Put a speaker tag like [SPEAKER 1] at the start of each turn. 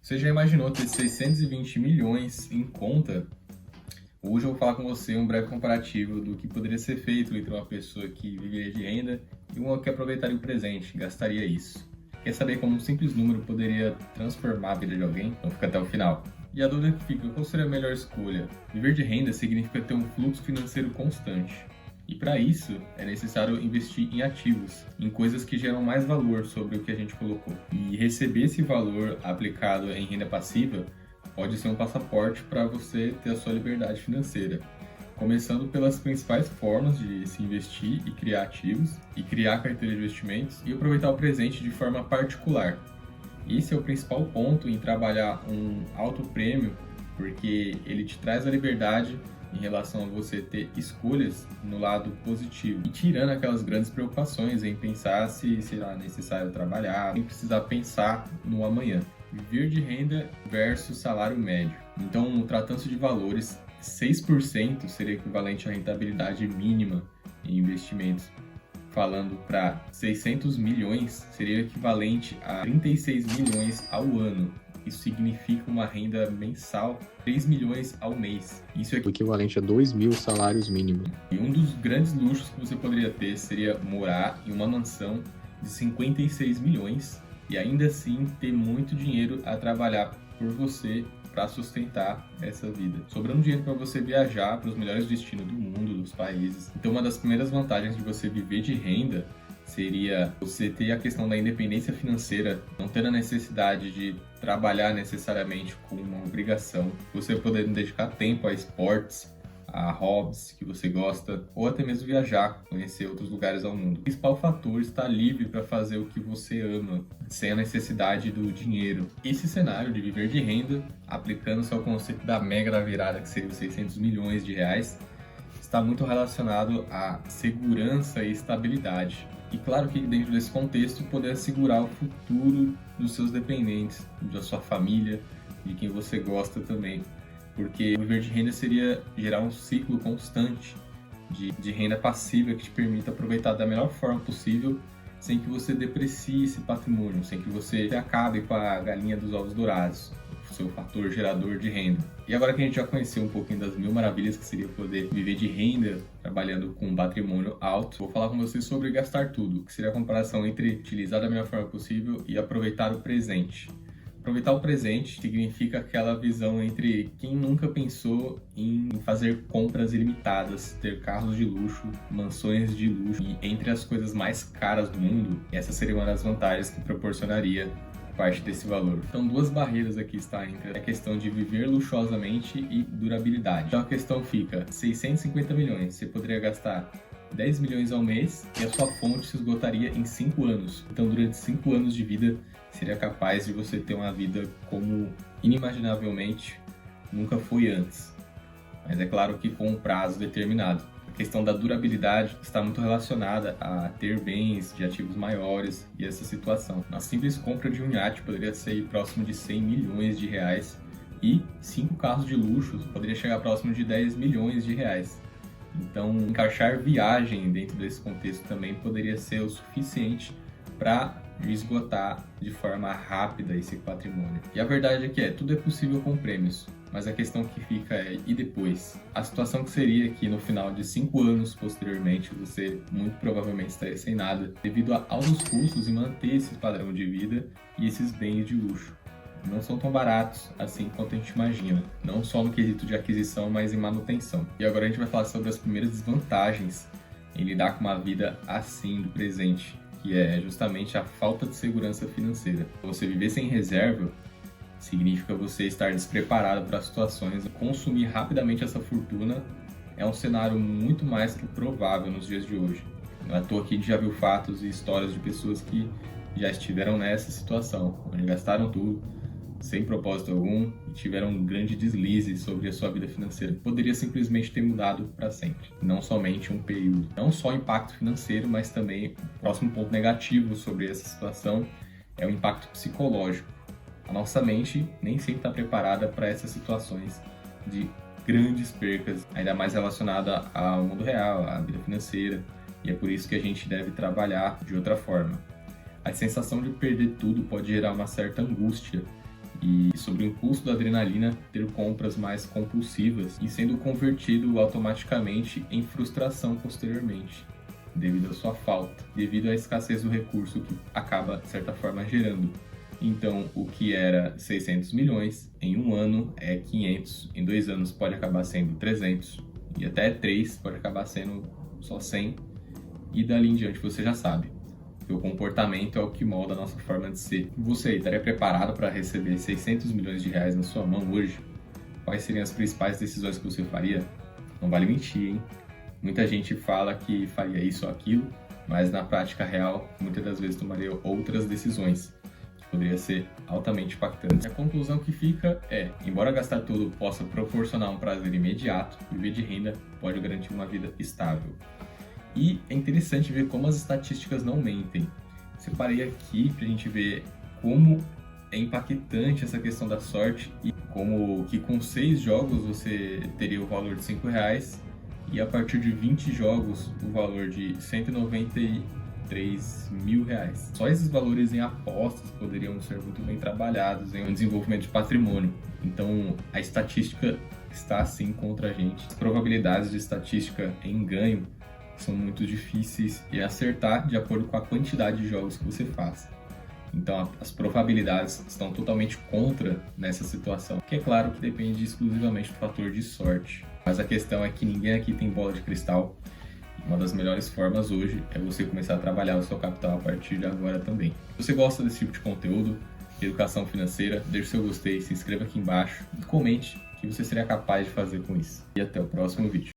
[SPEAKER 1] Você já imaginou ter 620 milhões em conta? Hoje eu vou falar com você um breve comparativo do que poderia ser feito entre uma pessoa que viveria de renda e uma que aproveitaria o presente, gastaria isso. Quer saber como um simples número poderia transformar a vida de alguém? Então fica até o final. E a dúvida que fica, qual seria a melhor escolha? Viver de renda significa ter um fluxo financeiro constante. E para isso, é necessário investir em ativos, em coisas que geram mais valor sobre o que a gente colocou. E receber esse valor aplicado em renda passiva pode ser um passaporte para você ter a sua liberdade financeira. Começando pelas principais formas de se investir e criar ativos, e criar carteira de investimentos e aproveitar o presente de forma particular. Esse é o principal ponto em trabalhar um alto prêmio, porque ele te traz a liberdade em relação a você ter escolhas no lado positivo e tirando aquelas grandes preocupações em pensar se será necessário trabalhar, sem precisar pensar no amanhã. Viver de renda versus salário médio. Então, tratando-se de valores, 6% seria equivalente à rentabilidade mínima em investimentos. Falando para 600 milhões, seria equivalente a 36 milhões ao ano. Isso significa uma renda mensal, 3 milhões ao mês. Isso é
[SPEAKER 2] o equivalente a 2.000 salários mínimos.
[SPEAKER 1] E um dos grandes luxos que você poderia ter seria morar em uma mansão de 56 milhões e ainda assim ter muito dinheiro a trabalhar por você para sustentar essa vida. Sobrando dinheiro para você viajar para os melhores destinos do mundo, dos países. Então, uma das primeiras vantagens de você viver de renda seria você ter a questão da independência financeira, não ter a necessidade de trabalhar necessariamente com uma obrigação, você poder dedicar tempo a esportes, a hobbies que você gosta, ou até mesmo viajar, conhecer outros lugares ao mundo. O principal fator está livre para fazer o que você ama, sem a necessidade do dinheiro. Esse cenário de viver de renda, aplicando-se ao conceito da mega da virada, que seria os 600 milhões de reais, está muito relacionado à segurança e estabilidade. E claro que dentro desse contexto, poder assegurar o futuro dos seus dependentes, da sua família, de quem você gosta também. Porque viver de renda seria gerar um ciclo constante de renda passiva que te permita aproveitar da melhor forma possível, sem que você deprecie esse patrimônio, sem que você acabe com a galinha dos ovos dourados, o seu fator gerador de renda. E agora que a gente já conheceu um pouquinho das mil maravilhas que seria poder viver de renda trabalhando com um patrimônio alto, vou falar com vocês sobre gastar tudo, que seria a comparação entre utilizar da melhor forma possível e aproveitar o presente. Aproveitar o presente significa aquela visão entre quem nunca pensou em fazer compras ilimitadas, ter carros de luxo, mansões de luxo e entre as coisas mais caras do mundo, essa seria uma das vantagens que proporcionaria parte desse valor. Então, duas barreiras aqui está entre a questão de viver luxuosamente e durabilidade. Então, a questão fica, 650 milhões, você poderia gastar 10 milhões ao mês e a sua fonte se esgotaria em 5 anos. Então, durante 5 anos de vida, seria capaz de você ter uma vida como inimaginavelmente nunca foi antes. Mas é claro que com um prazo determinado. A questão da durabilidade está muito relacionada a ter bens de ativos maiores e essa situação. Uma simples compra de um iate poderia ser próximo de 100 milhões de reais e 5 carros de luxo poderia chegar próximo de 10 milhões de reais. Então, encaixar viagem dentro desse contexto também poderia ser o suficiente para esgotar de forma rápida esse patrimônio. E a verdade é que tudo é possível com prêmios, mas a questão que fica é, e depois? A situação que seria que no final de 5 anos posteriormente, você muito provavelmente estaria sem nada, devido a altos custos em manter esse padrão de vida e esses bens de luxo. Não são tão baratos assim quanto a gente imagina, não só no quesito de aquisição, mas em manutenção. E agora a gente vai falar sobre as primeiras desvantagens em lidar com uma vida assim do presente, que é justamente a falta de segurança financeira. Você viver sem reserva significa você estar despreparado para situações. Consumir rapidamente essa fortuna é um cenário muito mais que provável nos dias de hoje. Não é à toa que a gente já viu fatos e histórias de pessoas que já estiveram nessa situação, onde gastaram tudo, sem propósito algum, e tiveram um grande deslize sobre a sua vida financeira. Poderia simplesmente ter mudado para sempre, não somente um período. Não só o impacto financeiro, mas também o próximo ponto negativo sobre essa situação é o impacto psicológico. A nossa mente nem sempre está preparada para essas situações de grandes percas, ainda mais relacionada ao mundo real, à vida financeira, e é por isso que a gente deve trabalhar de outra forma. A sensação de perder tudo pode gerar uma certa angústia e sobre o impulso da adrenalina ter compras mais compulsivas e sendo convertido automaticamente em frustração posteriormente, devido à sua falta, devido à escassez do recurso que acaba, de certa forma, gerando. Então, o que era 600 milhões em um ano é 500, em 2 anos pode acabar sendo 300, e até 3 pode acabar sendo só 100, e dali em diante você já sabe. O comportamento é o que molda a nossa forma de ser. Você estaria preparado para receber 600 milhões de reais na sua mão hoje? Quais seriam as principais decisões que você faria? Não vale mentir, hein? Muita gente fala que faria isso ou aquilo, mas na prática real, muitas das vezes tomaria outras decisões, que poderia ser altamente impactante. A conclusão que fica é, embora gastar tudo possa proporcionar um prazer imediato, viver de renda pode garantir uma vida estável. E é interessante ver como as estatísticas não mentem. Separei aqui para a gente ver como é impactante essa questão da sorte e como que com 6 jogos você teria o valor de R$5 e a partir de 20 jogos o valor de R$193 mil. Só esses valores em apostas poderiam ser muito bem trabalhados em um desenvolvimento de patrimônio. Então a estatística está sim contra a gente. As probabilidades de estatística em ganho são muito difíceis de acertar de acordo com a quantidade de jogos que você faz. Então as probabilidades estão totalmente contra nessa situação, que é claro que depende exclusivamente do fator de sorte. Mas a questão é que ninguém aqui tem bola de cristal. Uma das melhores formas hoje é você começar a trabalhar o seu capital a partir de agora também. Se você gosta desse tipo de conteúdo, de educação financeira, deixe seu gostei, se inscreva aqui embaixo e comente o que você seria capaz de fazer com isso. E até o próximo vídeo.